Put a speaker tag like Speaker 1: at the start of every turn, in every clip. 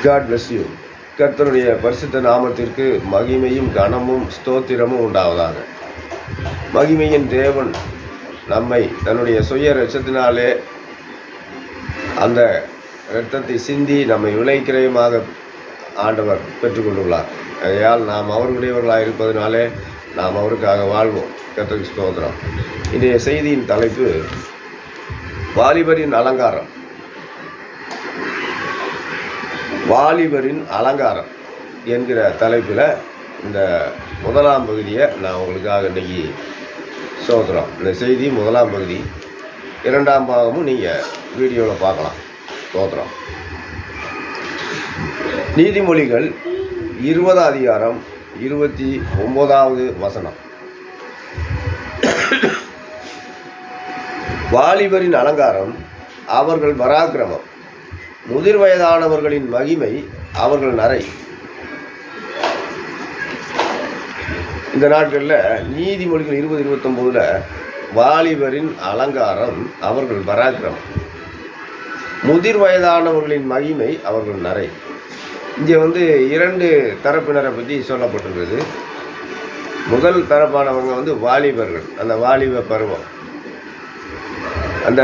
Speaker 1: God bless you. கர்த்தருடைய பரிசுத்த நாமத்திற்கு மகிமையும் கனமும் ஸ்தோத்திரமும் உண்டாவதாக. மகிமையின் தேவன் நம்மை தன்னுடைய சுய இரட்சத்தினாலே அந்த இரத்தத்தை சிந்தி நம்மை விலைக்கிரயமாக ஆண்டவர் பெற்றுக்கொண்டுள்ளார். ஆகையால் நாம் அவருடையவர்களாக இருப்பதனாலே நாம் அவருக்காக வாழ்வோம். கர்த்தருக்கு ஸ்தோத்திரம். இன்றைய செய்தியின் தலைப்பு வாலிபரின் அலங்காரம். வாலிபரின் அலங்காரம் என்கிற தலைப்பில் இந்த முதலாம் பகுதியை நான் உங்களுக்காக இன்றைக்கி சோதரம். இந்த செய்தி முதலாம் பகுதி, இரண்டாம் பாகமும் நீங்கள் வீடியோவில் பார்க்கலாம். சோதரம். நீதிமொழிகள் 20 அதிகாரம் 29வது வசனம். வாலிபரின் அலங்காரம் அவர்கள் பராக்கிரமம், முதிர் வயதானவர்களின் மகிமை அவர்கள் நரை. இந்த நாட்களில் நீதிமொழிகள் 20-29 வாலிபரின் அலங்காரம் அவர்கள் பராக்கிரமம், முதிர் வயதானவர்களின் மகிமை அவர்கள் நரை. இங்கே இரண்டு தரப்பினரை பற்றி சொல்லப்பட்டிருக்கிறது. முதல் தரப்பானவங்க வாலிபர்கள், அந்த வாலிப பருவம், அந்த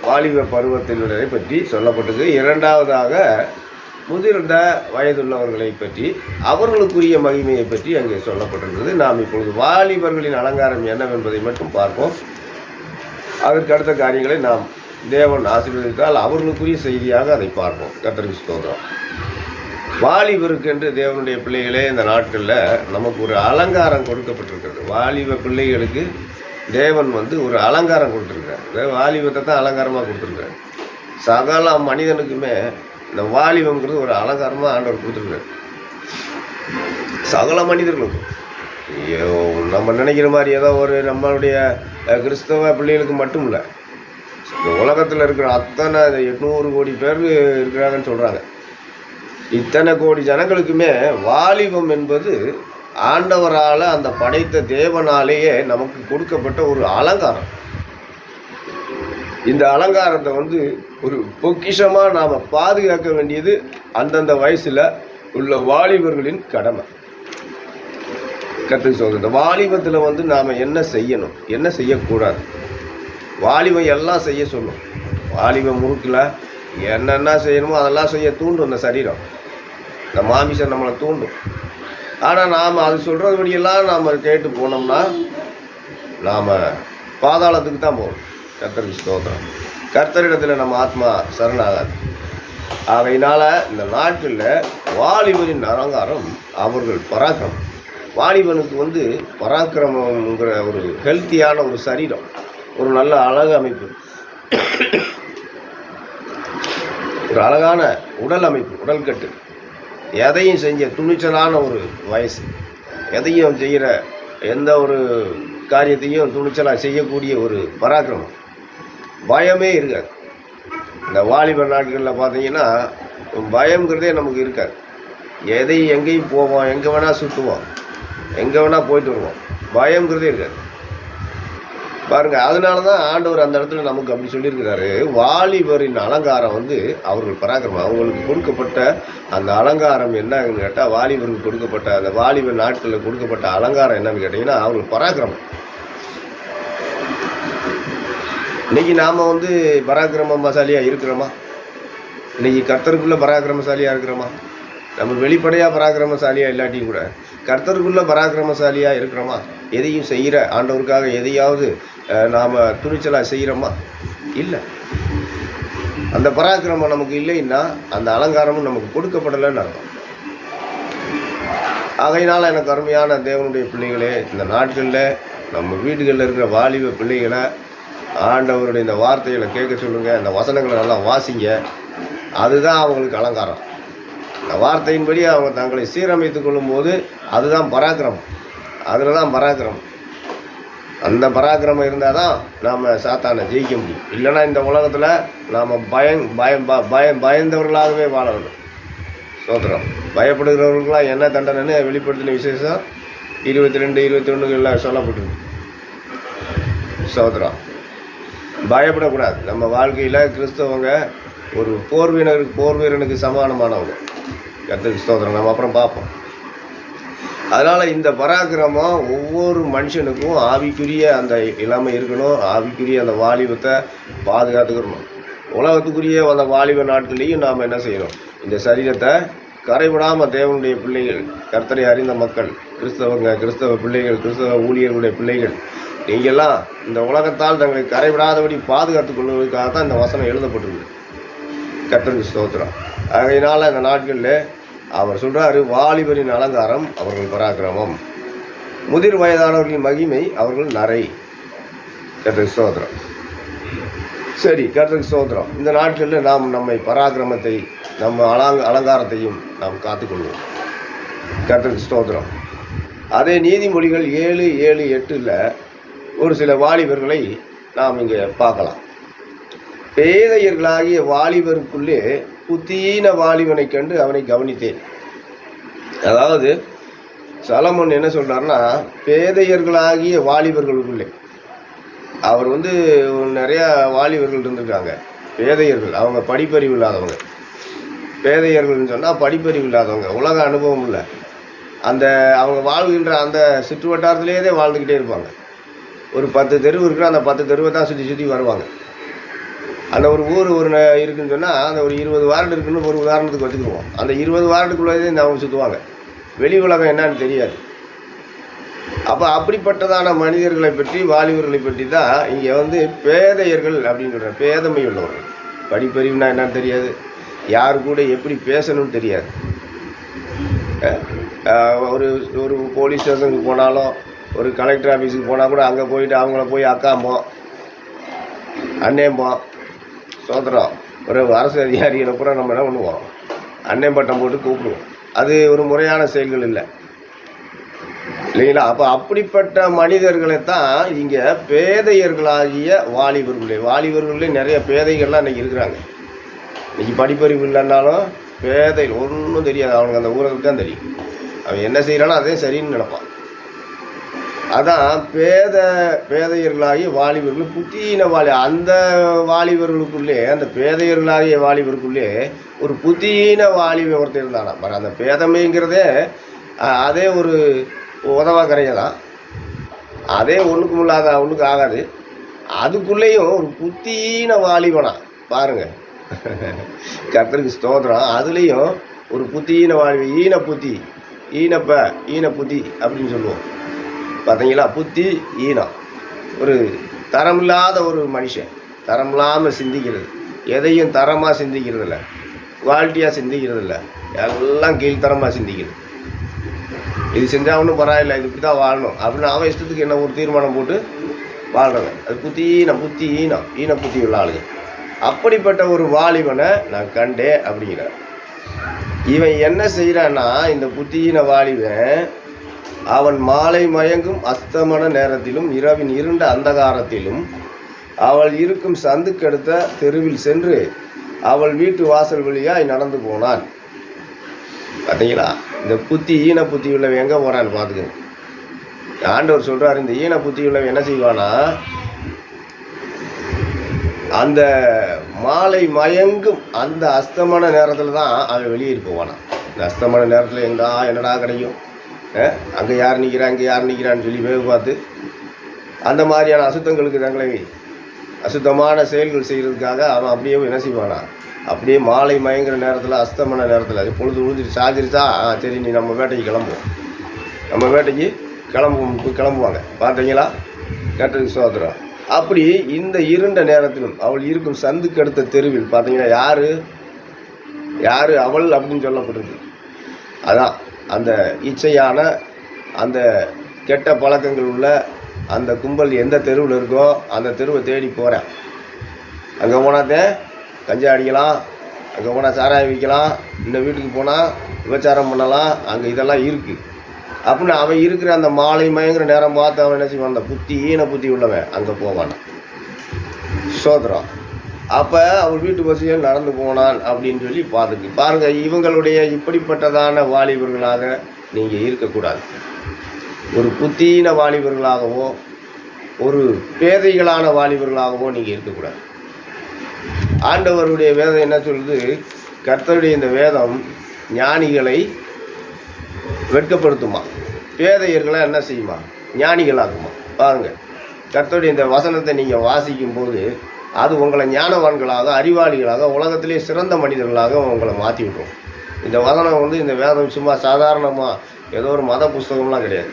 Speaker 1: வாலிப பருவத்தினரை பற்றி சொல்லப்பட்டது. இரண்டாவதாக முதிர்ந்த வயதுள்ளவர்களை பற்றி, அவர்களுக்குரிய மகிமையை பற்றி அங்கே சொல்லப்பட்டிருக்கிறது. நாம் இப்பொழுது வாலிபர்களின் அலங்காரம் என்னவென்பதை மட்டும் பார்ப்போம். அதற்கு அடுத்த காரியங்களை நாம் தேவன் ஆசீர்வதித்தால் அவர்களுக்குரிய செய்தியாக அதை பார்ப்போம். கர்த்தருக்கு ஸ்தோத்திரம். வாலிபருக்கு என்று தேவனுடைய பிள்ளைகளே இந்த நாட்களில் நமக்கு ஒரு அலங்காரம் கொடுக்கப்பட்டிருக்கிறது. வாலிப பிள்ளைகளுக்கு தேவன் ஒரு அலங்காரம் கொடுத்துருக்காரு. வாலிபத்தை தான் அலங்காரமாக கொடுத்துருக்காரு. சகல மனிதனுக்குமே இந்த வாலிபங்கிறது ஒரு அலங்காரமாக ஆண்டவர் கொடுத்துருக்காரு. சகல மனிதர்களுக்கும். நம்ம நினைக்கிற மாதிரி ஏதோ நம்மளுடைய கிறிஸ்தவ பிள்ளைகளுக்கு மட்டும் இல்லை, இந்த உலகத்தில் இருக்கிற அத்தனை 800 கோடி பேர் இருக்கிறாங்கன்னு சொல்கிறாங்க. இத்தனை கோடி ஜனங்களுக்குமே வாலிபம் என்பது ஆண்டவரால், அந்த படைத்த தேவனாலேயே நமக்கு கொடுக்கப்பட்ட ஒரு அலங்காரம். இந்த அலங்காரத்தை ஒரு பொக்கிஷமாக நாம் பாதுகாக்க வேண்டியது அந்தந்த வயசில் உள்ள வாலிபர்களின் கடமை. கற்றுக்க சொல்லுங்க. இந்த வாலிபத்தில் நாம் என்ன செய்யணும், என்ன செய்யக்கூடாது. வாலிபம் எல்லாம் செய்ய சொல்லும். வாலிபம் முறுக்கில் என்னென்ன செய்யணுமோ அதெல்லாம் செய்ய தூண்டும் இந்த சரீரம், இந்த மாமிசம் நம்மளை தூண்டும். ஆனால் நாம் அது சொல்கிறபடியெல்லாம் நாம் கேட்டு போனோம்னா நாம் பாதாளத்துக்கு தான் போகணும். கர்த்தருக்கு ஸ்தோத்திரம். கர்த்தரிடத்தில் நம்ம ஆத்மா சரணாகாது. ஆகையினால் இந்த நாட்டில் வாலிபரின் அலங்காரம் அவர்கள் பராக்கிரமம். வாலிபனுக்கு பராக்கிரமங்கிற ஒரு ஹெல்த்தியான ஒரு சரீரம், ஒரு நல்ல அழகு அமைப்பு, ஒரு அழகான உடல் அமைப்பு, உடல் கட்டு, எதையும் செஞ்ச துணிச்சலான ஒரு வயசு, எதையும் செய்கிற எந்த ஒரு காரியத்தையும் துணிச்சலாக செய்யக்கூடிய ஒரு பராக்கிரமம், பயமே இருக்காது. இந்த வாலிப நாட்களில் பார்த்தீங்கன்னா பயங்கிறதே நமக்கு இருக்காது. எதையும் எங்கேயும் போவோம், எங்கே வேணால் சுற்றுவோம், எங்கே வேணால் போயிட்டு வருவோம், பயங்கிறதே இருக்காது பாருங்கள். அதனால தான் ஆண்டவர் அந்த இடத்துல நமக்கு அப்படி சொல்லியிருக்கிறாரு. வாலிபரின் அலங்காரம் அவர்கள் பராக்கிரமம். அவங்களுக்கு கொடுக்கப்பட்ட அந்த அலங்காரம் என்னன்னு கேட்டால், வாலிபருக்கு கொடுக்கப்பட்ட அந்த வாலிப நாட்களில் கொடுக்கப்பட்ட அலங்காரம் என்னன்னு கேட்டிங்கன்னா அவர்கள் பராக்கிரமம். இன்றைக்கி நாம் பராக்கிரமசாலியாக இருக்கிறோமா? இன்றைக்கி கர்த்தருக்குள்ளே பராக்கிரமசாலியாக இருக்கிறோமா? நம்ம வெளிப்படையாக பராக்கிரமசாலியாக இல்லாட்டியும் கூட கர்த்தருக்குள்ளே பராக்கிரமசாலியாக இருக்கிறோமா? எதையும் செய்கிற ஆண்டவருக்காக எதையாவது நாம் துணிச்சலாக செய்கிறோமா? இல்லை. அந்த பராக்கிரமம் நமக்கு இல்லைன்னா அந்த அலங்காரமும் நமக்கு கொடுக்கப்படலைன்னு அர்த்தம். ஆகையினால் எனக்கு அருமையான தேவனுடைய பிள்ளைகளே, இந்த நாட்களில் நம்ம வீடுகளில் இருக்கிற வாலிப பிள்ளைகளை ஆண்டவருடைய இந்த வார்த்தைகளை கேட்க சொல்லுங்கள். இந்த வசனங்களை நல்லா வாசிங்க. அதுதான் அவங்களுக்கு அலங்காரம். இந்த வார்த்தையின்படி அவங்க தங்களை சீரமைத்து கொள்ளும்போது அதுதான் பராக்கிரமம். அதில் தான் பராக்கிரமம். அந்த பராக்கிரமம் இருந்தால் தான் நாம் சாத்தானை ஜெயிக்க முடியும். இல்லைன்னா இந்த உலகத்தில் நாம் பயந்தவர்களாகவே வாழ வேண்டும். சோத்திரம். பயப்படுகிறவர்களாக என்ன தண்டனைன்னு வெளிப்படுத்தின விசேஷம் 22-21 சொல்லப்பட்டிருக்கு. சோத்திரம். பயப்படக்கூடாது. நம்ம வாழ்க்கையில் கிறிஸ்தவங்க ஒரு போர் வீரனுக்கு சமானமானவங்க. கர்த்தருக்கு ஸ்தோத்திரம். நம்ம அப்புறம் பார்ப்போம். அதனால் இந்த பராக்கிரமம் ஒவ்வொரு மனுஷனுக்கும் ஆவிக்குரிய அந்த இளமை இருக்கணும், ஆவிக்குரிய அந்த வாலிபத்தை பாதுகாத்துக்கணும். உலகத்துக்குரிய அந்த வாலிப நாட்கள்லேயும் நாம் என்ன செய்யணும், இந்த சரீரத்தை கரைவிடாமல் தேவனுடைய பிள்ளைகள், கர்த்தரை அறிந்த மக்கள், கிறிஸ்தவ பிள்ளைகள், கிறிஸ்தவ ஊழியர்களுடைய பிள்ளைகள், நீங்கள்லாம் இந்த உலகத்தால் தங்களை கரைவிடாதபடி பாதுகாத்து கொள்வதற்காக தான் இந்த வசனம் எழுதப்பட்டிருக்கு. கர்த்தருக்கு ஸ்தோத்திரம். ஆகையினால் இந்த நாட்களில் அவர் சொல்கிறாரு, வாலிபரின் அலங்காரம் அவர்கள் பராக்கிரமம், முதிர் வயதானவர்களின் மகிமை அவர்கள் நரை. கர்த்தருக்கு ஸ்தோத்திரம். சரி, கர்த்தருக்கு ஸ்தோத்திரம். இந்த நாட்களில் நாம் நம்மை பராக்கிரமத்தை, நம்ம அலங்காரத்தையும் நாம் காத்துக்கொள்வோம். கர்த்தருக்கு ஸ்தோத்திரம். அதே நீதிமொழிகள் 7:7-8 ஒரு சில வாலிபர்களை நாம் இங்கே பார்க்கலாம். பேதையர்களாகிய வாலிபருக்குள்ளே புத்தீன வாலிபனை கண்டு அவனை கவனித்தேன். அதாவது சாலமோன் என்ன சொல்கிறாருன்னா, பேதையர்களாகிய வாலிபர்களுக்குள்ளே, அவர் நிறையா வாலிபர்கள் இருந்திருக்காங்க. பேதையர்கள், அவங்க படிப்பறிவு இல்லாதவங்க. பேதையர்கள்னு சொன்னால் படிப்பறிவு இல்லாதவங்க, உலக அனுபவம் இல்லை, அந்த அவங்க வாழ்கின்ற அந்த சுற்று வட்டாரத்திலேயே வாழ்ந்துக்கிட்டே இருப்பாங்க. ஒரு 10 தெருவு இருக்குன்னா அந்த 10 தெருவை தான் சுற்றி வருவாங்க. அந்த ஒரு ஊர் இருக்குதுன்னு சொன்னால் அந்த ஒரு 20 வார்டு இருக்குன்னு ஒரு உதாரணத்துக்கு வச்சுக்குவோம். அந்த 20 வார்டுக்குள்ளே அவங்க சுற்றுவாங்க. வெளி உலகம் என்னன்னு தெரியாது. அப்போ அப்படிப்பட்டதான மனிதர்களை பற்றி, வாலிபர்களை பற்றி தான் இங்கே பேதையர்கள் அப்படின்னு சொல்கிறாங்க. பேதமை உள்ளவர்கள், படிப்பறிவுனா என்னன்னு தெரியாது, யாரு கூட எப்படி பேசணும்னு தெரியாது. ஒரு ஒரு போலீஸ் ஸ்டேஷனுக்கு போனாலும், ஒரு கலெக்டர் ஆஃபீஸுக்கு போனால் கூட அங்கே போயிட்டு அவங்கள போய் அக்காம்போம், அண்ணேம்போம். சோதரம் ஒரு அரசு அதிகாரிகளை கூட நம்ம என்ன பண்ணுவோம், அண்ணன் பட்டம் போட்டு கூப்பிடுவோம். அது ஒரு முறையான செயல்கள் இல்லை, இல்லைங்களா? அப்போ அப்படிப்பட்ட மனிதர்களை தான் இங்கே பேதையர்களாகிய வாலிபர்களே நிறைய பேதைகள்லாம் இன்றைக்கி இருக்கிறாங்க. இன்றைக்கி படிப்பறிவு இல்லைன்னாலும் பேதைகள், ஒன்றும் தெரியாது அவனுக்கு, அந்த ஊருக்கு தான் தெரியும். அவன் என்ன செய்கிறானோ அதே சரின்னு நினைப்பான். அதான் பேதையர்களாகிய வாலிபர்கள், புத்தீன அந்த வாலிபர்களுக்குள்ளே, அந்த பேதையர்களாகிய வாலிபருக்குள்ளே ஒரு புத்தீன வாலிப ஒருத்தர் இருந்தானா. அந்த பேதமைங்கிறதே அதே ஒரு உதவாக்கரையை தான், அதே ஒன்றுக்கும் இல்லாத ஒன்றுக்கு ஆகாது. அதுக்குள்ளேயும் ஒரு புத்தீன வாலிபனா பாருங்கள். கர்த்தருக்கு ஸ்தோத்திரம். அதுலேயும் ஒரு புத்தீன வாலிப, ஈன புத்தி அப்படின்னு சொல்லுவோம். பார்த்தீங்களா? புத்தி ஈனம், ஒரு தரமில்லாத ஒரு மனுஷன், தரமில்லாமல் சிந்திக்கிறது, எதையும் தரமாக சிந்திக்கிறது இல்லை, குவாலிட்டியாக சிந்திக்கிறது இல்லை, எல்லாம் கீழ்த்தரமாக சிந்திக்கிறது. இது செஞ்சால் ஒன்றும் பரவாயில்லை, இது இப்படி தான் வாழணும் அப்படின்னு அவன் இஷ்டத்துக்கு என்ன ஒரு தீர்மானம் போட்டு வாழ்கிறவங்க. அது புத்தி ஈன புத்தி உள்ள ஆளுங்க. அப்படிப்பட்ட ஒரு வாலிபனை நான் கண்டேன் அப்படிங்கிறார். இவன் என்ன செய்கிறான்னா, இந்த புத்தியின வாலிபன் அவன் மாலை மயங்கும் அஸ்தமன நேரத்திலும் இரவின் இருண்ட அந்தகாரத்திலும் அவள் இருக்கும் சந்துக்கடுத்த தெருவில் சென்று அவள் வீட்டு வாசல் வழியாய் நடந்து போனான். பார்த்தீங்களா? இந்த ஈன புத்தி உள்ளவன் எங்கே போகிறான்னு பார்த்துக்கணும். ஆண்டவர் சொல்கிறார், இந்த ஈன புத்தி உள்ளவன் என்ன செய்வானா, அந்த மாலை மயங்கும் அந்த அஸ்தமன நேரத்தில் தான் அவன் வெளியே போவானா. இந்த அஸ்தமன நேரத்தில் என்னடா கிடைக்கும், அங்கே யார் நிற்கிறா இங்கே யார் நிற்கிறான்னு சொல்லி வேவு பார்த்து அந்த மாதிரியான அசுத்தங்களுக்கு தங்களை அசுத்தமான செயல்கள் செய்கிறதுக்காக அவன் அப்படியே என்ன செய்வானா, அப்படியே மாலை மயங்கிற நேரத்தில், அஸ்தமன நேரத்தில், அது பொழுது விழுந்துட்டு சாஞ்சிருச்சா, சரி நீ நம்ம வேட்டைக்கு கிளம்புவோம், நம்ம வேட்டைக்கு கிளம்புவாங்க. பார்த்தீங்களா? கர்த்தருக்கு ஸ்தோத்திரம். அப்படி இந்த இருண்ட நேரத்திலும் அவள் இருக்கும் சந்துக்கு அடுத்த தெருவில், பார்த்தீங்கன்னா யார் அவள் அப்படின்னு சொல்லப்பட்டிருக்கு. அதான் அந்த இச்சையான, அந்த கெட்ட பழக்கங்கள் உள்ள அந்த கும்பல் எந்த தெருவில் இருக்கோ அந்த தெருவை தேடி போகிறேன். அங்கே போனாத்தே கஞ்சா அடிக்கலாம், அங்கே போனால் சாராயம் விற்கலாம், இந்த வீட்டுக்கு போனால் விபச்சாரம் பண்ணலாம், அங்கே இதெல்லாம் இருக்குது அப்படின்னு அவன் இருக்கிற அந்த மாலை மயங்கிற நேரம் பார்த்து அவன் என்ன செய்வான், அந்த ஈன புத்தி உள்ளவன் அங்கே போவான். சோதரம். அப்போ அவள் வீட்டு வசதியில் நடந்து போனான் அப்படின்னு சொல்லி பார்த்துக்கு பாருங்கள். இவங்களுடைய இப்படிப்பட்டதான வாலிபர்களாக நீங்கள் இருக்கக்கூடாது. ஒரு புத்தீன வாலிபர்களாகவோ ஒரு பேதைகளான வாலிபர்களாகவோ நீங்கள் இருக்கக்கூடாது. ஆண்டவருடைய வேதம் என்ன சொல்லுது, கர்த்தருடைய இந்த வேதம் ஞானிகளை வெட்கப்படுத்துமா, பேதையர்களை என்ன செய்யுமா, ஞானிகளாகுமா. பாருங்கள், கர்த்தருடைய இந்த வசனத்தை நீங்கள் வாசிக்கும் போது அது உங்களை ஞானவான்களாக, அறிவாளிகளாக, உலகத்திலே சிறந்த மனிதர்களாக உங்களை மாற்றி விட்டுரும். இந்த வசனம் வந்து, இந்த வேதம் சும்மா சாதாரணமாக ஏதோ ஒரு மத புஸ்தகம்லாம் கிடையாது.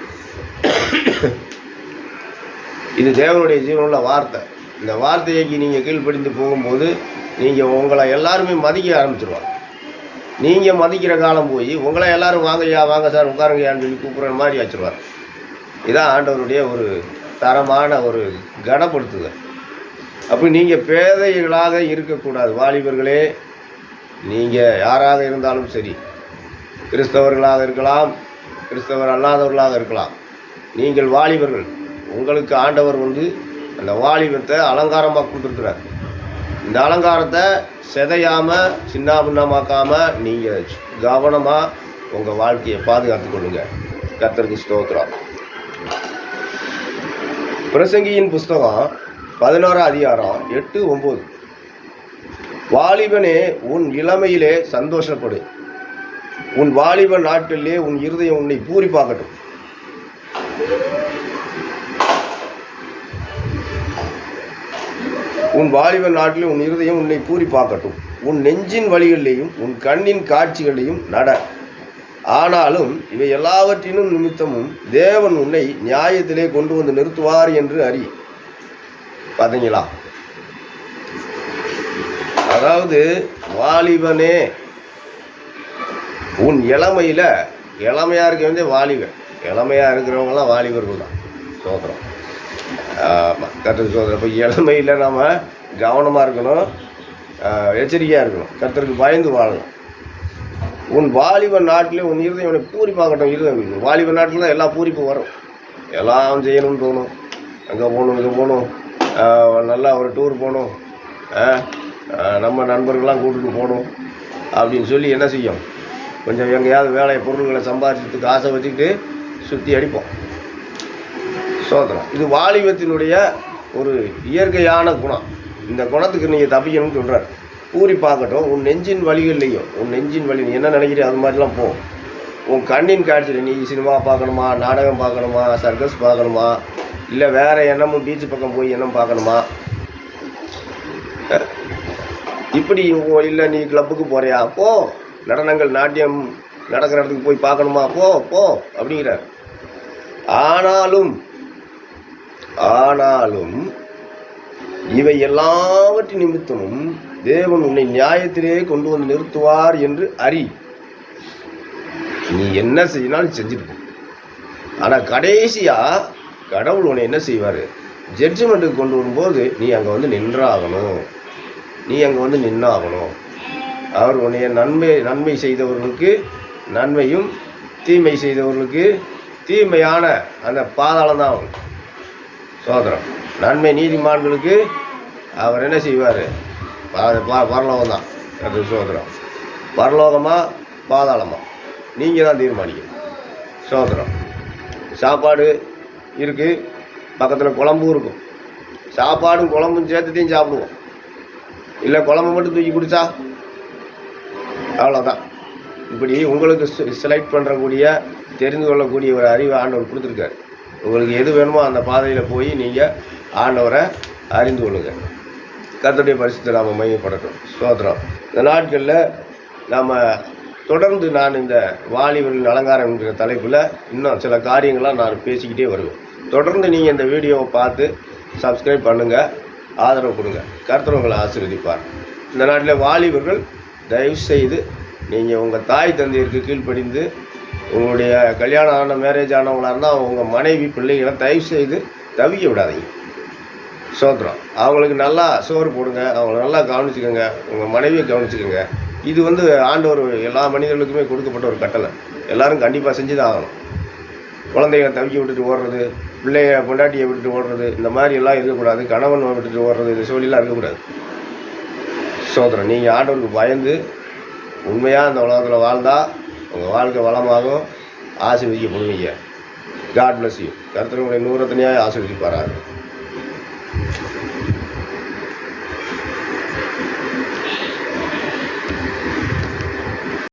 Speaker 1: இது தேவனுடைய ஜீவனுள்ள வார்த்தை. இந்த வார்த்தைக்கு நீங்கள் கீழ்ப்படிந்து போகும்போது நீங்கள் உங்களை எல்லாருமே மதிக்க ஆரம்பிச்சிருவாங்க. நீங்கள் மதிக்கிற காலம் போய் உங்களை எல்லோரும் வாங்கய்யா, வாங்க சார், உட்காருங்கயான்னு சொல்லி கூப்பிட்ற மாதிரி வச்சுருவார். இதான் ஆண்டவருடைய ஒரு தரமான ஒரு கனப்படுத்துதல். அப்போ நீங்கள் பேதைகளாக இருக்கக்கூடாது. வாலிபர்களே, நீங்கள் யாராக இருந்தாலும் சரி, கிறிஸ்தவர்களாக இருக்கலாம், கிறிஸ்தவர் அல்லாதவர்களாக இருக்கலாம், நீங்கள் வாலிபர்கள். உங்களுக்கு ஆண்டவர் வந்து அந்த வாலிபத்தை அலங்காரமாக கொடுத்துருக்குறார். இந்த அலங்காரத்தை சிதையாமல், சின்னாபின்னமாக்காமல் நீங்கள் கவனமாக உங்கள் வாழ்க்கையை பாதுகாத்து கொள்ளுங்க. கர்த்தருக்கு ஸ்தோத்திரம். பிரசங்கியின் புஸ்தகம் 11ஆம் அதிகாரம் 8-9. வாலிபனே, உன் இளமையிலே சந்தோஷப்படு, உன் வாலிப நாட்களிலே உன் இருதயம் உன்னை பூரிப்பாக்கட்டும். உன் வாலிப நாட்டிலே உன் இருதயம் உன்னை பூரிப்பாக்கட்டும். உன் நெஞ்சின் வழிகளிலேயும் உன் கண்ணின் காட்சிகளையும் நட. ஆனாலும் இவை எல்லாவற்றினும் நிமித்தமும் தேவன் உன்னை நியாயத்திலே கொண்டு வந்து நிறுத்துவார் என்று அறி. பார்த்தீங்களா? அதாவது வாலிபனே, உன் இளமையில், இளமையாக இருக்க வேண்டிய வாலிபன், இளமையாக இருக்கிறவங்களாம் வாலிபர்கள் தான். சோதரம் கர்த்தருக்கு சோதரம். இப்போ இளமையில் நாம் கவனமாக இருக்கணும், எச்சரிக்கையாக இருக்கணும், கர்த்தருக்கு பயந்து வாழணும். உன் வாலிப நாட்டிலே உன் இருதயம் பூரிப்பாகட்டும். இருதயம் வாலிப நாட்டில் தான் எல்லா பூரிப்பும் வரும். எல்லாம் செய்யணும்னு தோணும். அங்கே போகணும், இங்கே போகணும், நல்லா ஒரு டூர் போகணும், நம்ம நண்பர்கள்லாம் கூட்டிகிட்டு போகணும் அப்படின்னு சொல்லி என்ன செய்யும், கொஞ்சம் எங்கேயாவது வேலை பொருள்களை சம்பாதிக்கிறதுக்கு ஆசை வச்சுக்கிட்டு சுற்றி அடிப்போம். சோதனம். இது வாலிபத்தினுடைய ஒரு இயற்கையான குணம். இந்த குணத்துக்கு நீங்கள் தப்பிக்கணும்னு சொல்கிறார். பூரிப்பாக்கட்டும். உன் நெஞ்சின் வழிகள்லையும், உன் நெஞ்சின் வழி நீ என்ன நினைக்கிறீ அது மாதிரிலாம் போ. உன் கண்ணின் காட்சியில் நீ சினிமா பார்க்கணுமா, நாடகம் பார்க்கணுமா, சர்க்கஸ் பார்க்கணுமா, இல்லை வேறு என்னமும் பீச்சு பக்கம் போய் என்னம் பார்க்கணுமா, இப்படி இல்லை நீ கிளப்புக்கு போகிறியா, போ. நடனங்கள், நாட்டியம் நடக்கிற இடத்துக்கு போய் பார்க்கணுமா, போ போ அப்படிங்கிறார். ஆனாலும் இவை எல்லாவற்றின் நிமித்தமும் தேவன் உன்னை நியாயத்திலே கொண்டு வந்து நிறுத்துவார் என்று அறி. நீ என்ன செய்யினாலும் செஞ்சுட்டு. ஆனால் கடைசியாக கடவுள் உன்னை என்ன செய்வார், ஜட்ஜ்மெண்ட்டுக்கு கொண்டு வரும்போது நீ அங்கே வந்து நின்றாகணும். அவர் உன்னைய நன்மை செய்தவர்களுக்கு நன்மையும், தீமை செய்தவர்களுக்கு தீமையான அந்த பாதாளம் தான் அவன். சோதரம். நன்மை நீதிமான்களுக்கு அவர் என்ன செய்வார், பரலோகம் தான். அது சோதரம். பரலோகமா பாதாளமா நீங்கள் தான் தீர்மானிக்கணும். சோதரம். சாப்பாடு இருக்குது, பக்கத்தில் குழம்பும் இருக்கும். சாப்பாடும் குழம்பும் சேர்த்துத்தையும் சாப்பிடுவோம். இல்லை குழம்பு மட்டும் தூக்கி குடித்தா அவ்வளோதான். இப்படி உங்களுக்கு செலக்ட் பண்ணுறக்கூடிய, தெரிந்து கொள்ளக்கூடிய ஒரு அறிவை ஆண்டவர் கொடுத்துருக்காரு. உங்களுக்கு எது வேணுமோ அந்த பாதையில் போய் நீங்கள் ஆண்டவரை அறிந்து கொள்ளுங்கள். கர்த்தருடைய பரிசுத்த நாம மையப்படட்டும். ஸ்தோத்திரம். இந்த நாட்களில் நாம் தொடர்ந்து நான் இந்த வாலிபர்களின் அலங்காரம் என்கிற தலைப்பில் இன்னும் சில காரியங்களாக நான் பேசிக்கிட்டே வருவேன். தொடர்ந்து நீங்கள் இந்த வீடியோவை பார்த்து சப்ஸ்கிரைப் பண்ணுங்கள், ஆதரவு கொடுங்க. கர்த்தர் உங்களை ஆசீர்வதிப்பார். இந்த நாட்டில் வாலிபர்கள் தயவுசெய்து நீங்கள் உங்கள் தாய் தந்தையருக்கு கீழ்ப்படிந்து, உங்களுடைய கல்யாணம் ஆன மேரேஜ் ஆனவங்களாக இருந்தால் உங்கள் மனைவி பிள்ளைகளை தயவுசெய்து தவிக்க விடாதீங்க. சோத்திரம். அவங்களுக்கு நல்லா சோறு போடுங்க, அவங்கள நல்லா கவனிச்சுக்கோங்க, உங்கள் மனைவியை கவனிச்சுக்கோங்க. இது வந்து ஆண்டவர் எல்லா மனிதர்களுக்குமே கொடுக்கப்பட்ட ஒரு கட்டளை. எல்லோரும் கண்டிப்பாக செஞ்சு தான் ஆகணும். குழந்தைகளை தவிக்க விட்டுட்டு ஓடுறது, பிள்ளைய பொண்டாட்டியை விட்டுட்டு ஓடுறது, இந்த மாதிரி எல்லாம் இருக்கக்கூடாது. கணவன் விட்டுட்டு ஓடுறது, இந்த சொல்லிலாம் இருக்கக்கூடாது. சோதரம். நீங்கள் ஆண்டவருக்கு பயந்து உண்மையாக அந்த உலகத்தில் வாழ்ந்தால் உங்கள் வாழ்க்கை வளமாகும், ஆசீர்வதிக்கப்படுவீங்க. God bless you. கர்த்தர் உங்களை 100 ஆசீர்வதிப்பாராக.